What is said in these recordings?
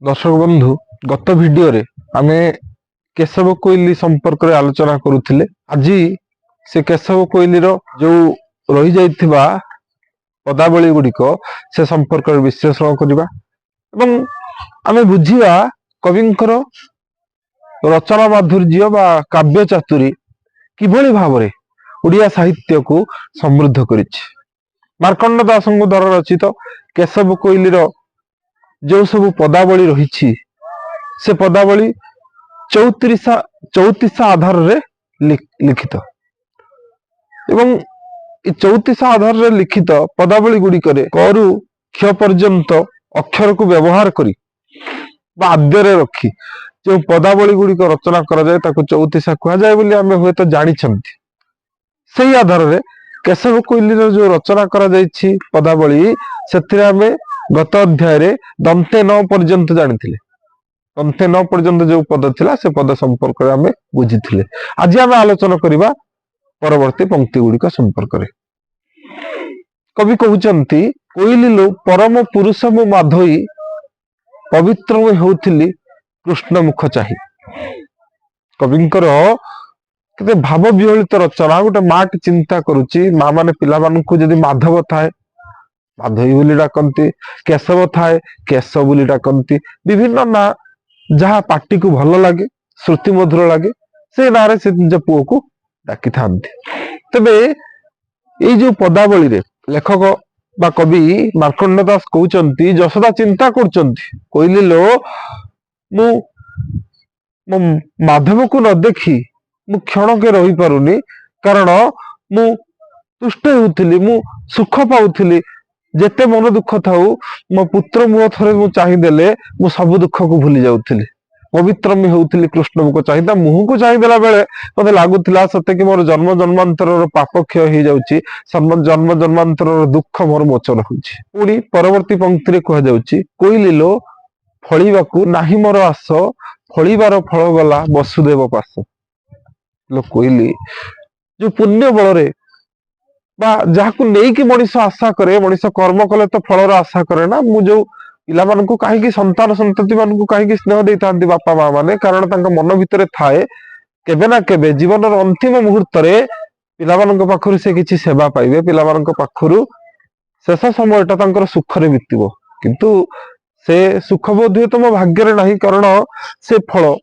दर्शक बंधु गत भिडियो रे आमे केशव कोइली संपर्क रे आलोचना करुथिले। आज से केशव कोइली रो जो रही जाइथिबा पदावली गुड़िक से संपर्क रे विश्लेषण करबा एवं आमे बुझिबा कविंकर रचना माधुर्य बा काव्य चातुरी किभଳି भावरे ओडिया साहित्य को समृद्ध करिछि। मार्कंड दासଙ୍କ द्वारा रचित केशव कोइली रो जो सब पदावली रही से पदावली चौतीसा आधार रे लिखित एवं चौतीसा आधार रे लिखित पदावली गुड़िक करु क्ष पर्यंत अक्षर को व्यवहार करी बा आद्य रे रखी जो पदावली गुड़िक रचना करा जाए ताको चौतीसा कहा जाए बोली आमे हुए तो जानी छंती। सही आधार रे केशव कोइली रो जो रचना करा जाइछि पदावली सेथिरे आमे गत अध्याय रे दंते न पर्यंत जानिथिले। दंते न पर्यंत जो पद थिला से पद संपर्क रे आमे बुझिथिले। आज आमे आलोचना करिबा परवर्ती पंक्ति गुड़िक संपर्क रे। कवि कहउचंती कोइली लो परम पुरुष मो माधोई पवित्र में होउथिली कृष्ण मुख चाही। कविंकर केते भाव विहलित रचना गोटे माँ की चिंता करुची। माँ माने पिला मानकु जदि माधव थाए माधवी बोली डाकती, केशव थाए केशव बोली डाकती, विभिन्न ना जहाँ पार्टी को भल लगे श्रुति मधुर लगे से ना रे से निज पुओ को डाकी थांती। तबे ये जो पदावली रे लेखक बा कवि मार्कंड दास कहउचंती यशोदा चिंता करचंती कोइली लो मु माधव को न देखी मु क्षण के रही पारुनी कारण मु तुष्ट होउथिली मु सुख पाउथिली जेते मन दुख थाऊ मो पुत्र मुह थरे मु चाहि देले मु सब दुख को भूली जाउथिली पवित्र में होउथिली कृष्ण को चाहिदा मुह को चाहि देला बेले मते लागुथिला सते कि मोर जन्म जन्मांतर रो पाप क्षय हो जाउची जन्म जन्मांतर रो दुख मोर मोचन होउची। पुनी परवर्ती पंक्ति रे कहा जाउची कोइली लो फळीबाकू नाही मोर आस फळीबार फळ गला वसुदेव पास। लो कोइली जो पुण्य बल रे बा जहाकू नेकी मनीष आशा करे मनीष कर्म कले तो फलर आशा करे ना मु जो पिला मानकु काहेकि संतान संतति मानकु काहेकि स्नेह देइतांती बापा माँ माने कारण तांका मन भितरे थाए केबे ना केबे जीवन अंतिम मुहूर्त रे पिला मानक पाखरु से किछि सेवा पाइबे पिला मानक पाखरु शेष समयटा तांकर सुख रे बितिबो किंतु से सुख बोध तो मो भाग्य रे नाही कारण से फल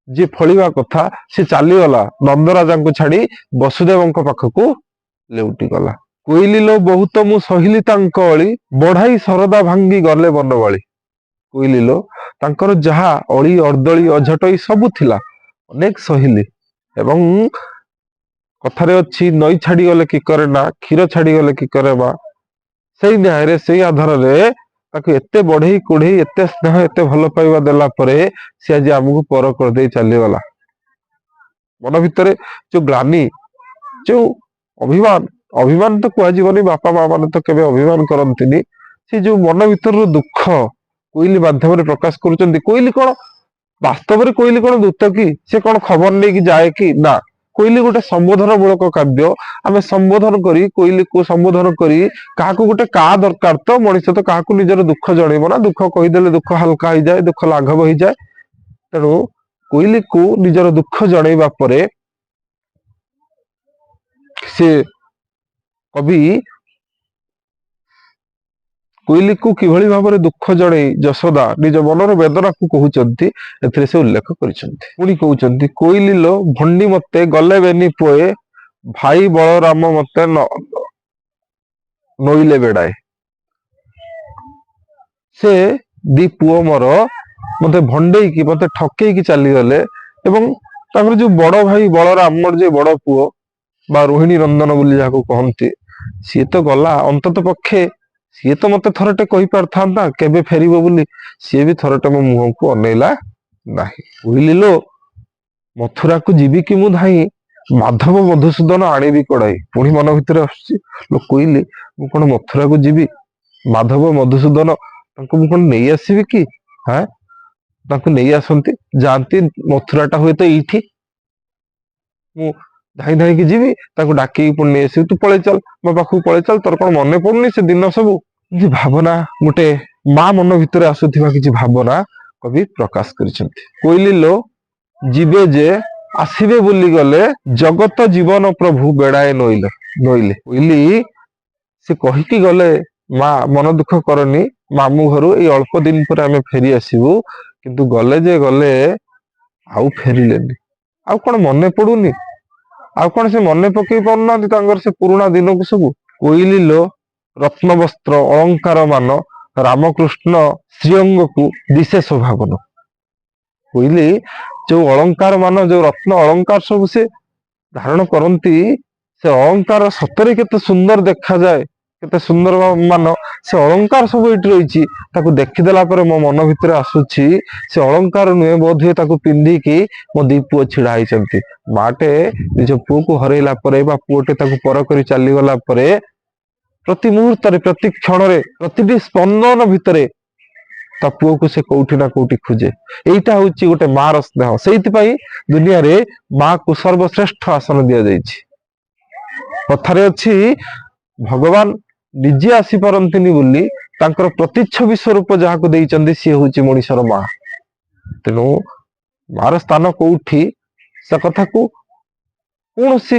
जे फलिवा कथा से चली गला नंद राजा को छाड़ी वसुदेव पाखकू लेउटी गला। कोइली लो बहुत मु सहिली तांको अळी बढ़ाई सरदा भांगी गले बनवाली। कोइली लो तांकर जहा अळी अर्दली अझटई सब थिला अनेक सहिली एवं कथारे अछि नई छाड़ी गले की करे ना क्षीर छाड़ी गले की करे बा सेई न्याय रे सेई आधार रे ताके एते बढ़ई कोढ़ई एते स्नेह एते भल पाइबा देला परे से आज हमकु पर कर दे चली गला। मन भितरे जो ग्लानी जो अभिमान अभिमान तो कुआ जीवनी बापा माँ माने तो केबे अभिमान करंतिनी से जो मन भीतर दुख कोइली माध्यम रे प्रकाश करूचंती। कोइली कोन वास्तव रे कोइली कोन दूत की से कोन खबर नै कि जाए कि ना कोइली गोटे संबोधन मूलक काव्य आमे संबोधन करी कोइली को संबोधन करी काहाकू गोटे का दरकार तो मनीष तो काहाकू निजर दुख जणैबो ना दुख कहि देले दुख हल्का हो जाए दुख लाघव हो जाए तेणु कोइली को निजर दुख जणैबा परे से कवि कोइली को किभଳି भाବରେ दुख जणे यशोदा निज मनर वेदना को कहउचंती एथिरे से उल्लेख करिसंती। पुनी कहउचंती कोइली लो भंडी मते गले बेनी पोए भाई बलराम मते नोइले बेडाए। से दी पुओ मोर मते भंडेई की मते ठकेई की चली गले एवं ताकर जो बड़ भाई बलराम मोर जे बड़ पुओ बा रोहिणी नंदन बोली जाको कहंती सी तो गला अंतत पक्षे सी तो मते थरटे कहि पारथांता केबे फेरिबो बोली सी भी थरटे मो मुह को अनेला नाही। कोइली लो मथुरा को जीवी कि मु धाई माधव मधुसूदन आनिबी कड़ाई। पुणी मन भितर आसुची लो कोइली मु कोन मथुरा को जीवी माधव मधुसूदन तांको मु कोन नेई आसीबी कि हां तांको नेई आसंती जानती मथुराटा हुए तो एठी मु धाई धाई की जीवी ताको डाकी पुणी नेई आसी तू पळे चल मो पाखु पळे चल तोर कोन मने पड़ुनी से दिन सब କିଛି ଭାବନା, ଗୋଟେ ମା ମନ ଭିତରେ ଆସୁଥିବା କିଛି ଭାବନା କବି ପ୍ରକାଶ କରିଛନ୍ତି। କୋଇଲି ଲୋ ଯିବେ ଯେ ଆସିବେ ବୋଲି ଗଲେ, ଜଗତ ଜୀବନ ପ୍ରଭୁ ବେড়ାଏ ନୋଇଲେ। କୋଇଲି ସେ କହିକି ଗଲେ, ମା ମନ ଦୁଃଖ କରନି, ମାମୁଁ ଘରୁ ଏଇ ଅଳ୍ପ ଦିନ ପରେ ଆମେ ଫେରି ଆସିବୁ। କିନ୍ତୁ ଗଲେ ଯେ ଗଲେ ଆଉ ଫେରିଲେନି। ଆଉ କଣ ମନେ ପଡୁନି? ଆଉ କଣ ସେ ମନେ ପକେଇ ପାରୁନାହାନ୍ତି ତାଙ୍କର ସେ ପୁରୁଣା ଦିନକୁ ସବୁ? କୋଇଲି ଲୋ ରତ୍ନ ବସ୍ତ୍ର ଅଳଙ୍କାର ମାନ, ରାମକୃଷ୍ଣ ଶ୍ରୀଅଙ୍ଗକୁ ଦିଶେ ଶୋଭାବନ। କୋଇଲି ଯୋଉ ଅଳଙ୍କାର ମାନ, ଯୋଉ ରତ୍ନ ଅଳଙ୍କାର ସବୁ ସେ ଧାରଣ କରନ୍ତି, ସେ ଅଳଙ୍କାର ସତରେ କେତେ ସୁନ୍ଦର ଦେଖାଯାଏ, କେତେ ସୁନ୍ଦର ମାନ। ସେ ଅଳଙ୍କାର ସବୁ ଏଇଠି ରହିଛି, ତାକୁ ଦେଖିଦେଲା ପରେ ମୋ ମନ ଭିତରେ ଆସୁଛି ସେ ଅଳଙ୍କାର ନୁହେଁ, ବୋଧହୁଏ ତାକୁ ପିନ୍ଧିକି ମୋ ଦି ପୁଅ ଛିଡା ହେଇଛନ୍ତି। ମାଟେ ନିଜ ପୁଅକୁ ହରେଇଲା ପରେ ବା ପୁଅଟେ ତାକୁ ପର କରି ଚାଲିଗଲା ପରେ ପ୍ରତି ମୁହୂର୍ତ୍ତରେ, ପ୍ରତି କ୍ଷଣରେ, ପ୍ରତିଟି ସ୍ପନ୍ଦନ ଭିତରେ ତା ପୁଅକୁ ସେ କୋଉଠି ନା କୋଉଠି ଖୋଜେ। ଏଇଟା ହଉଛି ଗୋଟେ ମାର ସ୍ନେହ। ସେଇଥିପାଇଁ ଦୁନିଆରେ ମାକୁ ସର୍ବଶ୍ରେଷ୍ଠ ଆସନ ଦିଆଯାଇଛି। କଥାରେ ଅଛି, ଭଗବାନ ନିଜେ ଆସିପାରନ୍ତିନି ବୋଲି ତାଙ୍କର ପ୍ରତିଚ୍ଛବି ସ୍ୱରୂପ ଯାହାକୁ ଦେଇଛନ୍ତି ସିଏ ହଉଛି ମଣିଷର ମା। ତେଣୁ ମାର ସ୍ଥାନ କୋଉଠି, ସେ କଥାକୁ କୌଣସି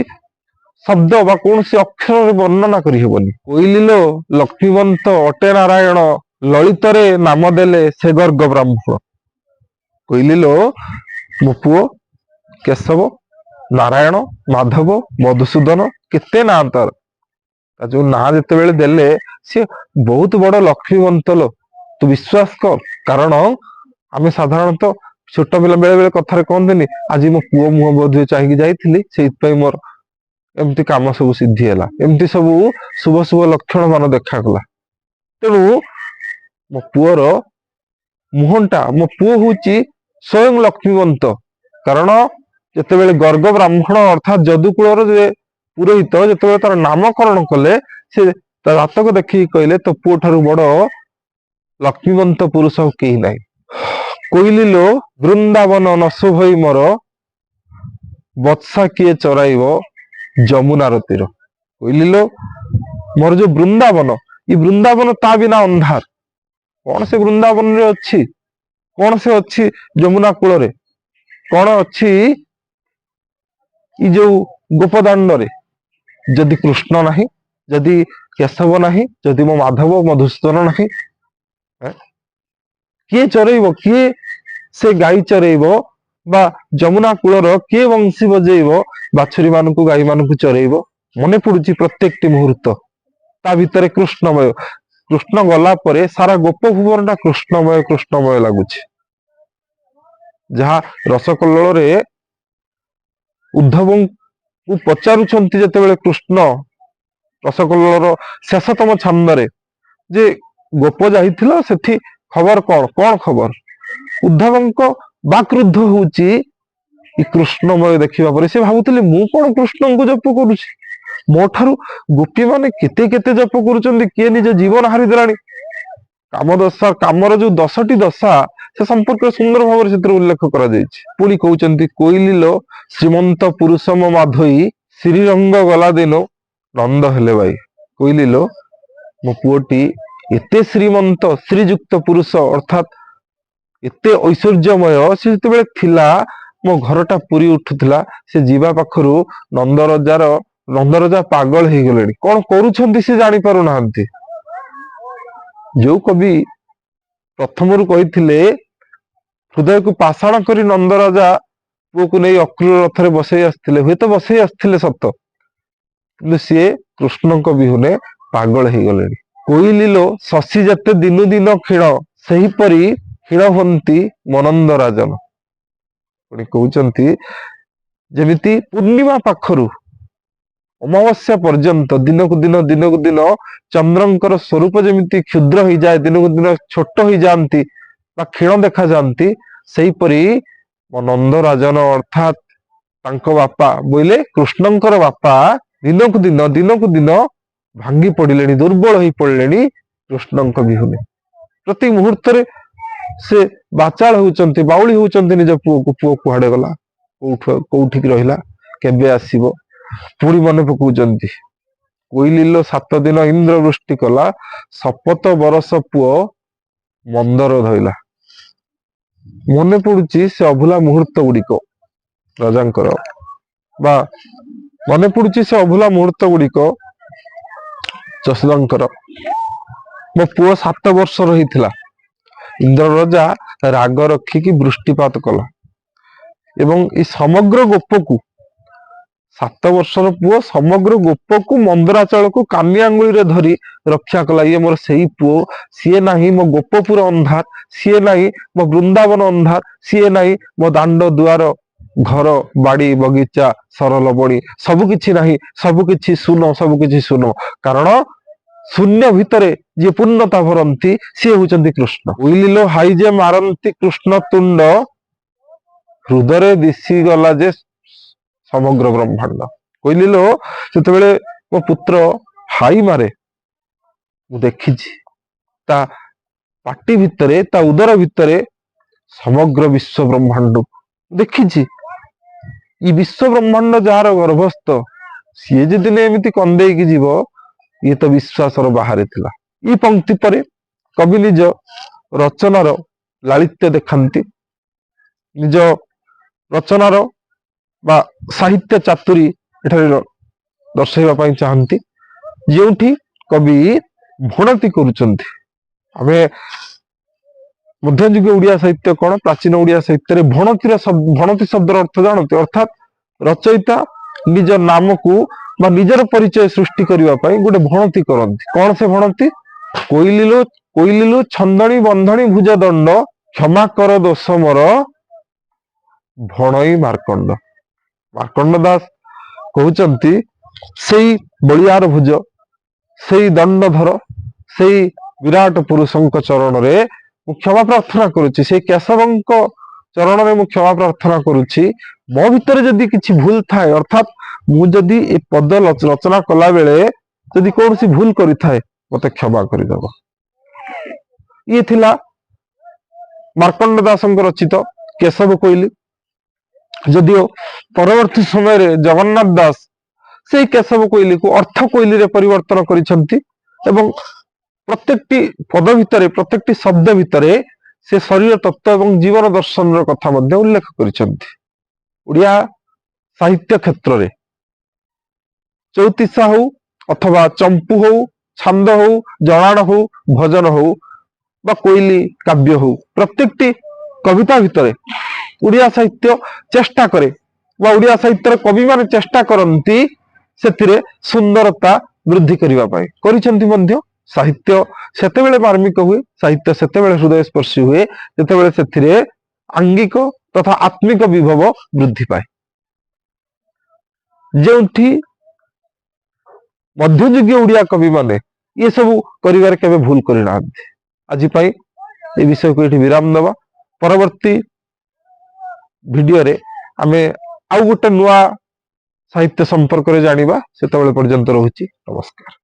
ଶବ୍ଦ ବା କୌଣସି ଅକ୍ଷରରେ ବର୍ଣ୍ଣନା କରିହେବନି। କୋଇଲି ଲୋ ଲକ୍ଷ୍ମୀବନ୍ତ ଅଟେ ନାରାୟଣ, ଲଳିତରେ ନାମ ଦେଲେ ସେ ଗର୍ଗ ବ୍ରାହ୍ମଣ। କୋଇଲି ଲୋ ମୋ ପୁଅ କେଶବ, ନାରାୟଣ, ମାଧବ, ମଧୁସୂଦନ, କେତେ ନାଁ ତାର। ତା ଯୋଉ ନାଁ ଯେତେବେଳେ ଦେଲେ, ସିଏ ବହୁତ ବଡ ଲକ୍ଷ୍ମୀବନ୍ତ ଲୋ, ତୁ ବିଶ୍ୱାସ କର। କାରଣ ଆମେ ସାଧାରଣତଃ ଛୋଟ ପିଲା ବେଳେ ବେଳେ କଥାରେ କହନ୍ତିନି, ଆଜି ମୋ ପୁଅ ମୁହଁ ବୋଧହୁଏ ଚାହିଁକି ଯାଇଥିଲି, ସେଇଥିପାଇଁ ମୋର ଏମିତି କାମ ସବୁ ସିଦ୍ଧି ହେଲା, ଏମିତି ସବୁ ଶୁଭ ଶୁଭ ଲକ୍ଷଣ ମାନ ଦେଖାଗଲା। ତେଣୁ ମୋ ପୁଅର ମୁହଁଟା, ମୋ ପୁଅ ହଉଛି ସ୍ୱୟଂ ଲକ୍ଷ୍ମୀବନ୍ତ। କାରଣ ଯେତେବେଳେ ଗର୍ଗ ବ୍ରାହ୍ମଣ ଅର୍ଥାତ ଯଦୁକୁଳର ଯେ ପୁରୋହିତ ଯେତେବେଳେ ତାର ନାମକରଣ କଲେ, ସେ ତା ଜାତକ ଦେଖିକି କହିଲେ, ତୋ ପୁଅ ଠାରୁ ବଡ ଲକ୍ଷ୍ମୀବନ୍ତ ପୁରୁଷ ଆଉ କେହି ନାହିଁ। କୋଇଲି ଲୋ ବୃନ୍ଦାବନ ନଶୋଭଇ ମୋର, ବତ୍ସା କିଏ ଚରାଇବ ଯମୁନାର ତୀର। କୋଇଲି ଲୋ ମୋର ଯୋଉ ବୃନ୍ଦାବନ, ଏ ବୃନ୍ଦାବନ ତା ବିନା ଅନ୍ଧାର। କଣ ସେ ବୃନ୍ଦାବନରେ ଅଛି? କଣ ସେ ଅଛି ଯମୁନା କୂଳରେ? କଣ ଅଛି ଏ ଯୋଉ ଗୋପଦାଣ୍ଡରେ? ଯଦି କୃଷ୍ଣ ନାହିଁ, ଯଦି କେଶବ ନାହିଁ, ଯଦି ମୋ ମାଧବ ମଧୁସୂଦନ ନାହିଁ, କିଏ ଚରେଇବ? କିଏ ସେ ଗାଈ ଚରେଇବ? ବା ଯମୁନା କୂଳର କିଏ ବଂଶୀ ବଜେଇବ ବାଛୁରୀ ମାନଙ୍କୁ, ଗାଈ ମାନଙ୍କୁ ଚରେଇବ? ମନେ ପଡୁଛି ପ୍ରତ୍ୟେକଟି ମୁହୂର୍ତ୍ତ, ତା ଭିତରେ କୃଷ୍ଣମୟ। କୃଷ୍ଣ ଗଲା ପରେ ସାରା ଗୋପ ଭୁବନ ଟା କୃଷ୍ଣମୟ କୃଷ୍ଣମୟ ଲାଗୁଛି। ଯାହା ରସକଲ୍ଲୋଳରେ ଉଦ୍ଧବଙ୍କୁ ପଚାରୁଛନ୍ତି ଯେତେବେଳେ କୃଷ୍ଣ ରସକଲ୍ଲୋଳର ଶେଷତମ ଛାନ୍ଦରେ, ଯେ ଗୋପ ଯାଇଥିଲ ସେଠି ଖବର କଣ? କଣ ଖବର? ଉଦ୍ଧବଙ୍କ ବାକ୍ରୁଦ୍ଧ ହଉଛି ଏ କୃଷ୍ଣମୟ ଦେଖିବା ପରେ। ସେ ଭାବୁଥିଲେ, ମୁଁ କଣ କୃଷ୍ଣଙ୍କୁ ଜପ କରୁଛି? ମୋ ଠାରୁ ଗୋପୀ ମାନେ କେତେ କେତେ ଜପ କରୁଛନ୍ତି, କିଏ ନିଜ ଜୀବନ ହାରିଦେଲାଣି। କାମ ଦଶା, କାମର ଯୋଉ 10ଟି ଦଶା, ସେ ସମ୍ପର୍କରେ ସୁନ୍ଦର ଭାବରେ ସେଥିରେ ଉଲ୍ଲେଖ କରାଯାଇଛି। ପୁଣି କହୁଛନ୍ତି, କୋଇଲି ଲୋ ଶ୍ରୀମନ୍ତ ପୁରୁଷମ ମାଧୋଇ, ଶ୍ରୀରଙ୍ଗ ଗଲା ଦିନ ନନ୍ଦ ହେଲେ ଭାଇ। କୋଇଲି ଲୋ ମୋ ପୁଅଟି ଏତେ ଶ୍ରୀମନ୍ତ, ଶ୍ରୀଯୁକ୍ତ ପୁରୁଷ, ଅର୍ଥାତ ଏତେ ଐଶ୍ୱର୍ଯ୍ୟମୟ, ସେ ଯେତେବେଳେ ଥିଲା ମୋ ଘରଟା ପୁରୀ ଉଠୁଥିଲା। ସେ ଯିବା ପାଖରୁ ନନ୍ଦରଜା ପାଗଳ ହେଇଗଲେଣି। କଣ କରୁଛନ୍ତି ସେ ଜାଣି ପାରୁନାହାନ୍ତି। ଯୋଉ କବି ପ୍ରଥମରୁ କହିଥିଲେ, ହୃଦୟକୁ ପାଷାଣ କରି ନନ୍ଦରାଜା ପୁଅକୁ ନେଇ ଅକ୍ରୁର ରଥରେ ବସେଇ ଆସିଥିଲେ, ହୁଏତ ବସେଇ ଆସିଥିଲେ ସତ, କିନ୍ତୁ ସିଏ କୃଷ୍ଣଙ୍କ ବିହୁନେ ପାଗଳ ହେଇଗଲେଣି। କୋଇଲି ଲୋ ଶଶୀ ଯେତେ ଦିନୁ ଦିନ କ୍ଷୀଣ, ସେହିପରି କ୍ଷୀଣ ହୁଅନ୍ତି ମନନ୍ଦ ରାଜନ। ପୁଣି କହୁଛନ୍ତି, ଯେମିତି ପୂର୍ଣ୍ଣିମା ପାଖରୁ ଅମାବାସ୍ୟା ପର୍ଯ୍ୟନ୍ତ ଦିନକୁ ଦିନ ଚନ୍ଦ୍ରଙ୍କର ସ୍ୱରୂପ ଯେମିତି କ୍ଷୁଦ୍ର ହେଇଯାଏ, ଦିନକୁ ଦିନ ଛୋଟ ହେଇଯାଆନ୍ତି ବା କ୍ଷୀଣ ଦେଖାଯାଆନ୍ତି, ସେହିପରି ମୋ ନନ୍ଦ ରାଜନ ଅର୍ଥାତ ତାଙ୍କ ବାପା ବୋଇଲେ କୃଷ୍ଣଙ୍କର ବାପା ଦିନକୁ ଦିନ ଭାଙ୍ଗି ପଡିଲେଣି, ଦୁର୍ବଳ ହେଇ ପଡିଲେଣି କୃଷ୍ଣଙ୍କ ବିହୁନେ। ପ୍ରତି ମୁହୂର୍ତ୍ତରେ ସେ ବାଚାଳ ହଉଛନ୍ତି, ବାଉଳି ହଉଛନ୍ତି ନିଜ ପୁଅକୁ। ପୁଅ କୁଆଡେ ଗଲା, କୋଉଠିକି ରହିଲା, କେବେ ଆସିବ? ପୁଣି ମନେ ପକଉଛନ୍ତି କୋଇଲିଲୋ 7 ଦିନ ଇନ୍ଦ୍ର ବୃଷ୍ଟି କଲା, ଶପଥ ବରଷ ପୁଅ ମନ୍ଦର ଧଇଲା। ମନେ ପଡୁଛି ସେ ଅଭୁଲା ମୁହୂର୍ତ୍ତ ଗୁଡିକ ରାଜାଙ୍କର, ବା ମନେ ପଡୁଛି ସେ ଅଭୁଲା ମୁହୂର୍ତ୍ତ ଗୁଡିକ ଯଶୋଦାଙ୍କର। ମୋ ପୁଅ 7 ବର୍ଷର ହେଇଥିଲା, ଇନ୍ଦ୍ର ରାଜା ରାଗ ରଖିକି ବୃଷ୍ଟିପାତ କଲା ଏବଂ ଏ ସମଗ୍ର ଗୋପକୁ, 7 ବର୍ଷର ପୁଅ ସମଗ୍ର ଗୋପକୁ ମନ୍ଦରାଚଳକୁ କାନି ଆଙ୍ଗୁଳିରେ ଧରି ରକ୍ଷା କଲା। ଇଏ ମୋର ସେଇ ପୁଅ, ସିଏ ନାହିଁ ମୋ ଗୋପପୁର ଅନ୍ଧାର, ସିଏ ନାହିଁ ମୋ ବୃନ୍ଦାବନ ଅନ୍ଧାର, ସିଏ ନାହିଁ ମୋ ଦାଣ୍ଡ ଦୁଆର ଘର ବାଡି ବଗିଚା ସରଲବଣୀ, ସବୁକିଛି ନାହିଁ, ସବୁକିଛି ଶୂନ, ସବୁକିଛି ଶୂନ। କାରଣ ଶୂନ୍ୟ ଭିତରେ ଯିଏ ପୂର୍ଣ୍ଣତା ଭରନ୍ତି ସିଏ ହଉଛନ୍ତି କୃଷ୍ଣ। କୋଇଲିଲୋ ହାଇ ଯେ ମାରନ୍ତି କୃଷ୍ଣ ତୁଣ୍ଡ, ହୃଦୟରେ ଦିଶିଗଲା ଯେ ସମଗ୍ର ବ୍ରହ୍ମାଣ୍ଡ। କୋଇଲିଲୋ ଯେତେବେଳେ ମୋ ପୁତ୍ର ହାଇ ମାରେ, ମୁଁ ଦେଖିଛି ତା ପାଟି ଭିତରେ, ତା ଉଦର ଭିତରେ ସମଗ୍ର ବିଶ୍ଵ ବ୍ରହ୍ମାଣ୍ଡ ଦେଖିଛି। ଇ ବିଶ୍ଵ ବ୍ରହ୍ମାଣ୍ଡ ଯାହାର ଗର୍ଭସ୍ଥ, ସିଏ ଯଦି ଏମିତି କନ୍ଦେଇକି ଯିବ, ଇଏ ତ ବିଶ୍ୱାସର ବାହାରେ ଥିଲା। ଇ ପଂକ୍ତି ପରେ କବି ନିଜ ରଚନାର ଲାଳିତ୍ୟ ଦେଖାନ୍ତି, ନିଜ ରଚନାର ବା ସାହିତ୍ୟ ଚାତୁରୀ ଏଠାରେ ଦର୍ଶାଇବା ପାଇଁ ଚାହାନ୍ତି, ଯେଉଁଠି କବି ଭଣତି କରୁଛନ୍ତି। ଆମେ ମଧ୍ୟଯୁଗୀୟ ଓଡିଆ ସାହିତ୍ୟ କଣ, ପ୍ରାଚୀନ ଓଡିଆ ସାହିତ୍ୟରେ ଭଣତି ଶବ୍ଦର ଅର୍ଥ ଜାଣନ୍ତି? ଅର୍ଥାତ ରଚୟିତା ନିଜ ନାମକୁ ବା ନିଜର ପରିଚୟ ସୃଷ୍ଟି କରିବା ପାଇଁ ଗୋଟେ ଭଣତି କରନ୍ତି। କଣ ସେ ଭଣତି? କୋଇଲିଲୋ ଛନ୍ଦଣି ବନ୍ଧଣି ଭୁଜ ଦଣ୍ଡ, କ୍ଷମା କର ଦୋଷ ମୋର ଭଣଇ ମାର୍କଣ୍ଡ। ମାର୍କଣ୍ଡ ଦାସ କହୁଛନ୍ତି, ସେଇ ବଳିଆର ଭୁଜ, ସେଇ ଦଣ୍ଡଧର, ସେଇ ବିରାଟ ପୁରୁଷଙ୍କ ଚରଣରେ ମୁଁ କ୍ଷମା ପ୍ରାର୍ଥନା କରୁଛି, ସେଇ କେଶବଙ୍କ ଚରଣରେ ମୁଁ କ୍ଷମା ପ୍ରାର୍ଥନା କରୁଛି। ମୋ ଭିତରେ ଯଦି କିଛି ଭୁଲ ଥାଏ, ଅର୍ଥାତ ମୁଁ ଯଦି ଏ ପଦ ରଚନା କଲା ବେଳେ ଯଦି କୌଣସି ଭୁଲ କରିଥାଏ, ମତେ କ୍ଷମା କରିଦେବ। ଇଏ ଥିଲା ମାର୍କଣ୍ଡ ଦାସଙ୍କ ରଚିତ କେଶବ କୋଇଲି। ଯଦିଓ ପରବର୍ତ୍ତୀ ସମୟରେ ଜଗନ୍ନାଥ ଦାସ ସେଇ କେଶବ କୋଇଲିକୁ ଅର୍ଥ କୋଇଲିରେ ପରିବର୍ତ୍ତନ କରିଛନ୍ତି ଏବଂ ପ୍ରତ୍ୟେକଟି ପଦ ଭିତରେ, ପ୍ରତ୍ୟେକଟି ଶବ୍ଦ ଭିତରେ ସେ ଶରୀର ତତ୍ତ୍ୱ ଏବଂ ଜୀବନ ଦର୍ଶନର କଥା ମଧ୍ୟ ଉଲ୍ଲେଖ କରିଛନ୍ତି। ଓଡିଆ ସାହିତ୍ୟ କ୍ଷେତ୍ରରେ ଚଉତିଶା ହଉ ଅଥବା ଚମ୍ପୁ ହଉ, ଛାନ୍ଦ ହଉ, ଜଣାଣ ହଉ, ଭଜନ ହଉ ବା କୋଇଲି କାବ୍ୟ ହଉ, ପ୍ରତ୍ୟେକଟି କବିତା ଭିତରେ ଓଡିଆ ସାହିତ୍ୟ ଚେଷ୍ଟା କରେ ବା ଓଡିଆ ସାହିତ୍ୟର କବିମାନେ ଚେଷ୍ଟା କରନ୍ତି ସେଥିରେ ସୁନ୍ଦରତା ବୃଦ୍ଧି କରିବା ପାଇଁ, କରିଛନ୍ତି ମଧ୍ୟ। ସାହିତ୍ୟ ସେତେବେଳେ ମାର୍ମିକ ହୁଏ, ସାହିତ୍ୟ ସେତେବେଳେ ହୃଦୟସ୍ପର୍ଶୀ ହୁଏ ଯେତେବେଳେ ସେଥିରେ ଆଙ୍ଗିକ ତଥା ଆତ୍ମିକ ବିଭବ ବୃଦ୍ଧି ପାଏ। ଯେଉଁଠି ମଧ୍ୟଯୁଗୀୟ ଓଡିଆ କବିମାନେ ଏ ସବୁ କରିବାରେ କେବେ ଭୁଲ କରିନାହାନ୍ତି। ଆଜି ପାଇଁ ଏ ବିଷୟକୁ ଏଠି ବିରାମ ଦେବା। ପରବର୍ତ୍ତୀ ଭିଡିଓରେ ଆମେ ଆଉ ଗୋଟେ ନୂଆ ସାହିତ୍ୟ ସମ୍ପର୍କରେ ଜାଣିବା। ସେତେବେଳେ ପର୍ଯ୍ୟନ୍ତ ରହୁଛି, ନମସ୍କାର।